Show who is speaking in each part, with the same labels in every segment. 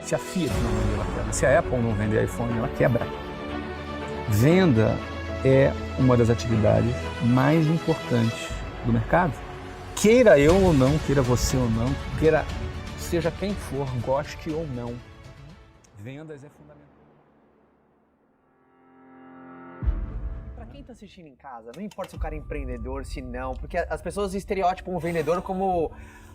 Speaker 1: Se a Fiat não vender, ela quebra. Se a Apple não vender iPhone, ela quebra. Venda é uma das atividades mais importantes do mercado. Queira eu ou não, queira você ou não, queira seja quem for, goste ou não, vendas é fundamental.
Speaker 2: Para quem está assistindo em casa, não importa se o cara é empreendedor, se não, porque as pessoas estereotipam o vendedor como,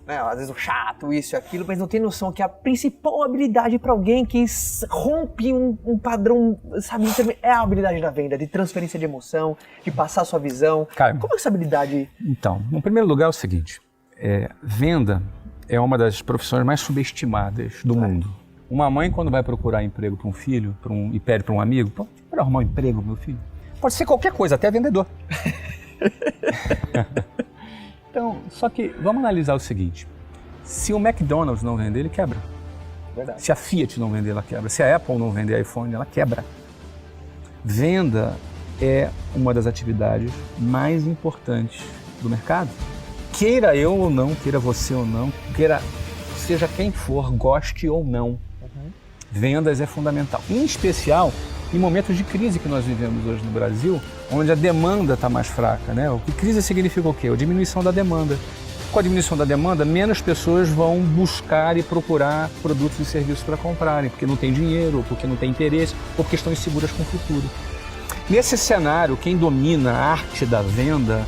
Speaker 2: né, às vezes o chato, isso e aquilo, mas não tem noção que a principal habilidade para alguém que rompe um padrão, sabe, é a habilidade da venda, de transferência de emoção, de passar a sua visão.
Speaker 1: Caio,
Speaker 2: como é essa habilidade?
Speaker 1: Então, no primeiro lugar é o seguinte, venda é uma das profissões mais subestimadas do mundo. Uma mãe, quando vai procurar emprego para um filho e pede para um amigo, para arrumar um emprego, meu filho, pode ser qualquer coisa, até vendedor. Então, só que vamos analisar o seguinte, se o McDonald's não vender, ele quebra.
Speaker 2: Verdade.
Speaker 1: Se a Fiat não vender, ela quebra. Se a Apple não vender iPhone, ela quebra. Venda é uma das atividades mais importantes do mercado. Queira eu ou não, queira você ou não, queira seja quem for, goste ou não, vendas é fundamental. Em especial em momentos de crise que nós vivemos hoje no Brasil, onde a demanda está mais fraca, né? O que crise significa o quê? A diminuição da demanda. Com a diminuição da demanda, menos pessoas vão buscar e procurar produtos e serviços para comprarem, porque não tem dinheiro, ou porque não tem interesse, ou porque estão inseguras com o futuro. Nesse cenário, quem domina a arte da venda,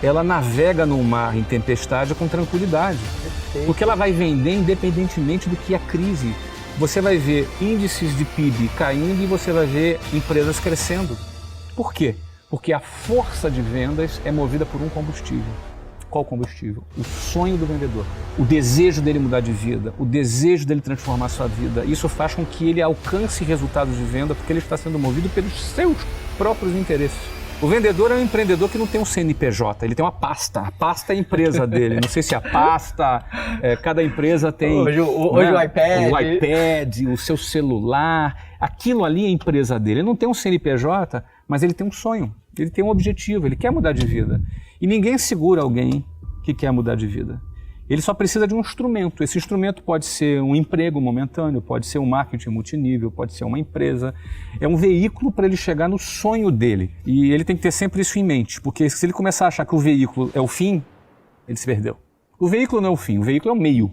Speaker 1: ela navega no mar em tempestade com tranquilidade.
Speaker 2: Perfeito.
Speaker 1: Porque ela vai vender independentemente do que é a crise. Você vai ver índices de PIB caindo e você vai ver empresas crescendo. Por quê? Porque a força de vendas é movida por um combustível. Qual combustível? O sonho do vendedor, o desejo dele mudar de vida, o desejo dele transformar sua vida. Isso faz com que ele alcance resultados de venda porque ele está sendo movido pelos seus próprios interesses. O vendedor é um empreendedor que não tem um CNPJ, ele tem uma pasta. A pasta é a empresa dele. Não sei se a pasta, cada empresa tem...
Speaker 2: Hoje o iPad.
Speaker 1: O iPad, o seu celular, aquilo ali é a empresa dele. Ele não tem um CNPJ, mas ele tem um sonho, ele tem um objetivo, ele quer mudar de vida. E ninguém segura alguém que quer mudar de vida. Ele só precisa de um instrumento. Esse instrumento pode ser um emprego momentâneo, pode ser um marketing multinível, pode ser uma empresa. É um veículo para ele chegar no sonho dele. E ele tem que ter sempre isso em mente, porque se ele começar a achar que o veículo é o fim, ele se perdeu. O veículo não é o fim, o veículo é o meio,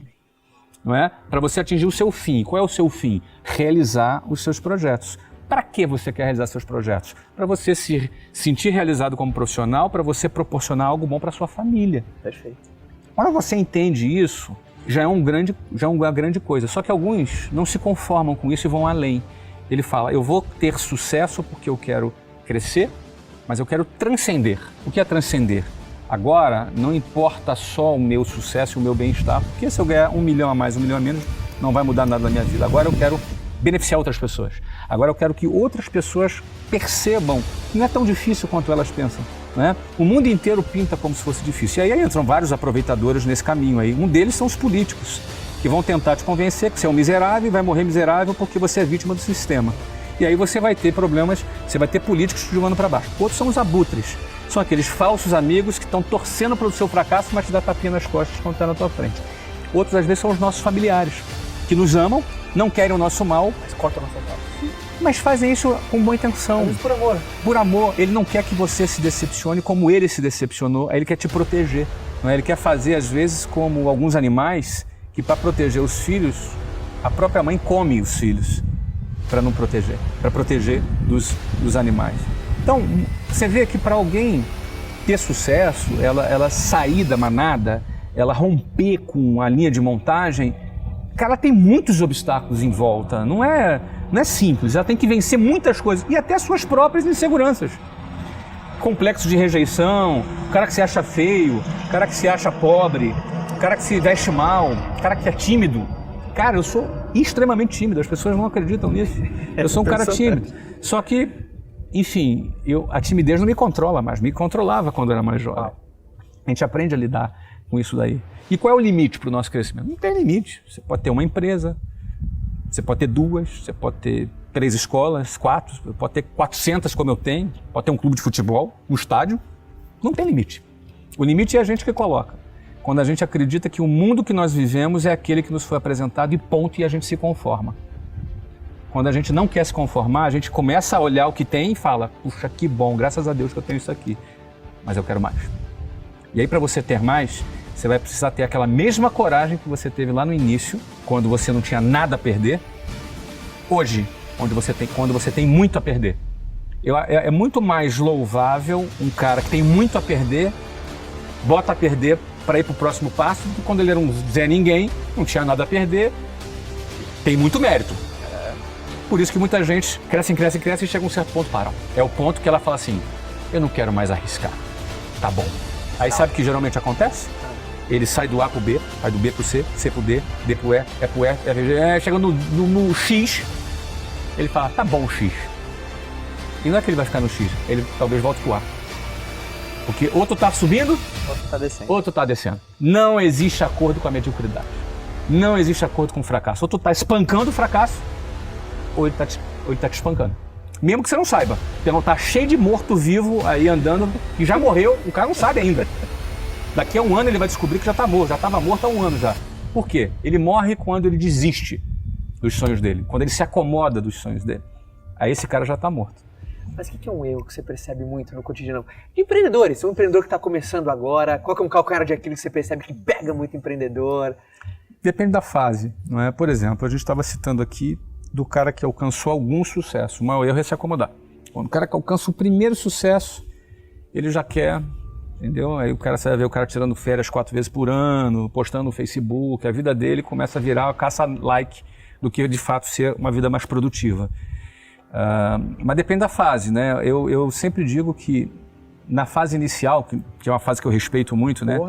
Speaker 1: não é? Para você atingir o seu fim. Qual é o seu fim? Realizar os seus projetos. Para que você quer realizar seus projetos? Para você se sentir realizado como profissional, para você proporcionar algo bom para sua família.
Speaker 2: Perfeito.
Speaker 1: Quando você entende isso, já é uma grande coisa. Só que alguns não se conformam com isso e vão além. Ele fala, eu vou ter sucesso porque eu quero crescer, mas eu quero transcender. O que é transcender? Agora, não importa só o meu sucesso e o meu bem-estar, porque se eu ganhar 1 milhão a mais, 1 milhão a menos, não vai mudar nada na minha vida. Agora eu quero beneficiar outras pessoas. Agora eu quero que outras pessoas percebam que não é tão difícil quanto elas pensam. Né? O mundo inteiro pinta como se fosse difícil. E aí entram vários aproveitadores nesse caminho aí. Um deles são os políticos, que vão tentar te convencer que você é um miserável e vai morrer miserável porque você é vítima do sistema. E aí você vai ter problemas, você vai ter políticos te jogando para baixo. Outros são os abutres. São aqueles falsos amigos que estão torcendo para o seu fracasso, mas te dá tapinha nas costas quando está na tua frente. Outros, às vezes, são os nossos familiares, que nos amam, não querem o nosso mal,
Speaker 2: Mas corta a nossa cara.
Speaker 1: mas fazem isso com boa intenção.
Speaker 2: Mas por amor.
Speaker 1: Por amor, ele não quer que você se decepcione como ele se decepcionou, aí ele quer te proteger. Não é? Ele quer fazer, às vezes, como alguns animais, que para proteger os filhos, a própria mãe come os filhos para não proteger, para proteger dos animais. Então, você vê que para alguém ter sucesso, ela sair da manada, ela romper com a linha de montagem, cara, tem muitos obstáculos em volta, não é simples, ela tem que vencer muitas coisas e até suas próprias inseguranças. Complexo de rejeição, o cara que se acha feio, o cara que se acha pobre, o cara que se veste mal, o cara que é tímido. Cara, eu sou extremamente tímido, as pessoas não acreditam nisso. Eu sou um cara tímido. Só que, enfim, a timidez não me controla mais, me controlava quando eu era mais jovem. A gente aprende a lidar com isso daí. E qual é o limite para o nosso crescimento? Não tem limite. Você pode ter uma empresa, você pode ter 2, você pode ter 3 escolas, 4, pode ter 400 como eu tenho, pode ter um clube de futebol, um estádio. Não tem limite. O limite é a gente que coloca. Quando a gente acredita que o mundo que nós vivemos é aquele que nos foi apresentado e ponto, e a gente se conforma. quando a gente não quer se conformar, a gente começa a olhar o que tem e fala, puxa, que bom, graças a Deus que eu tenho isso aqui, mas eu quero mais. E aí, para você ter mais, você vai precisar ter aquela mesma coragem que você teve lá no início, quando você não tinha nada a perder, hoje, quando você tem muito a perder. É muito mais louvável um cara que tem muito a perder, bota a perder para ir para o próximo passo, do que quando ele era um Zé Ninguém, não tinha nada a perder, tem muito mérito. Por isso que muita gente cresce e chega a um certo ponto, para. É o ponto que ela fala assim, eu não quero mais arriscar, tá bom. Aí sabe o que geralmente acontece? Ele sai do A pro B, vai do B pro C, C pro D, D pro E, E pro F, chega no X, ele fala, tá bom o X. E não é que ele vai ficar no X, ele talvez volte pro A. Porque outro tá subindo, outro tá descendo. Não existe acordo com a mediocridade. Não existe acordo com o fracasso. Ou tu tá espancando o fracasso, ou ele tá te espancando. Mesmo que você não saiba. Porque não tá cheio de morto-vivo aí andando, que já morreu, o cara não sabe ainda. Daqui a um ano ele vai descobrir que já tá morto, já estava morto há um ano já. Por quê? Ele morre quando ele desiste dos sonhos dele, quando ele se acomoda dos sonhos dele. Aí esse cara já tá morto.
Speaker 2: Mas o que é um erro que você percebe muito no cotidiano? De empreendedores, um empreendedor que está começando agora, qual que é um calcanhar de Aquiles que você percebe que pega muito empreendedor?
Speaker 1: Depende da fase, não é? Por exemplo, a gente estava citando aqui do cara que alcançou algum sucesso. O maior erro é se acomodar. Quando o cara que alcança o primeiro sucesso, ele já quer, entendeu? Aí você vai ver o cara tirando férias 4 vezes por ano, postando no Facebook, a vida dele começa a virar uma caça-like do que de fato ser uma vida mais produtiva. Mas depende da fase, né? Eu sempre digo que na fase inicial, que é uma fase que eu respeito muito, né?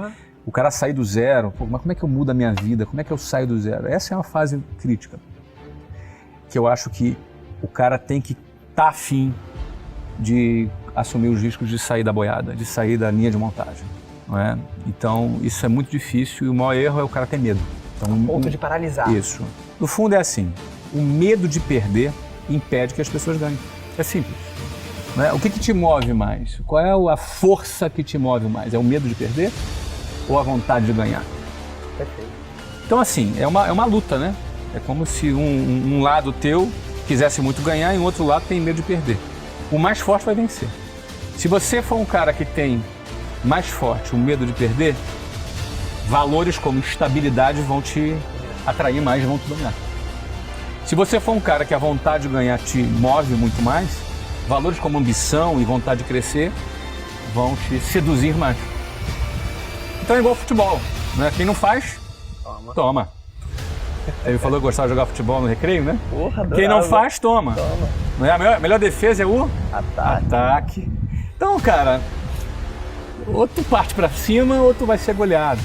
Speaker 1: O cara sair do zero, pô, mas como é que eu mudo a minha vida? Como é que eu saio do zero? Essa é uma fase crítica, que eu acho que o cara tem que estar afim de assumir os riscos de sair da boiada, de sair da linha de montagem, não é? Então, isso é muito difícil e o maior erro é o cara ter medo. Então,
Speaker 2: a ponto de paralisar.
Speaker 1: Isso. No fundo é assim, o medo de perder impede que as pessoas ganhem. É simples. Não é? O que te move mais? Qual é a força que te move mais? É o medo de perder ou a vontade de ganhar?
Speaker 2: Perfeito.
Speaker 1: Então, assim, é uma luta, né? É como se um lado teu quisesse muito ganhar e o outro lado tem medo de perder. O mais forte vai vencer. Se você for um cara que tem mais forte o medo de perder, valores como estabilidade vão te atrair mais e vão te dominar. Se você for um cara que a vontade de ganhar te move muito mais, valores como ambição e vontade de crescer vão te seduzir mais. Então é igual futebol, né? Quem não faz, toma. Ele falou que gostava de jogar futebol no recreio, né?
Speaker 2: Porra,
Speaker 1: quem não faz, toma. Não é? A melhor defesa é o
Speaker 2: ataque.
Speaker 1: Então, cara, ou tu parte pra cima ou tu vai ser goleado.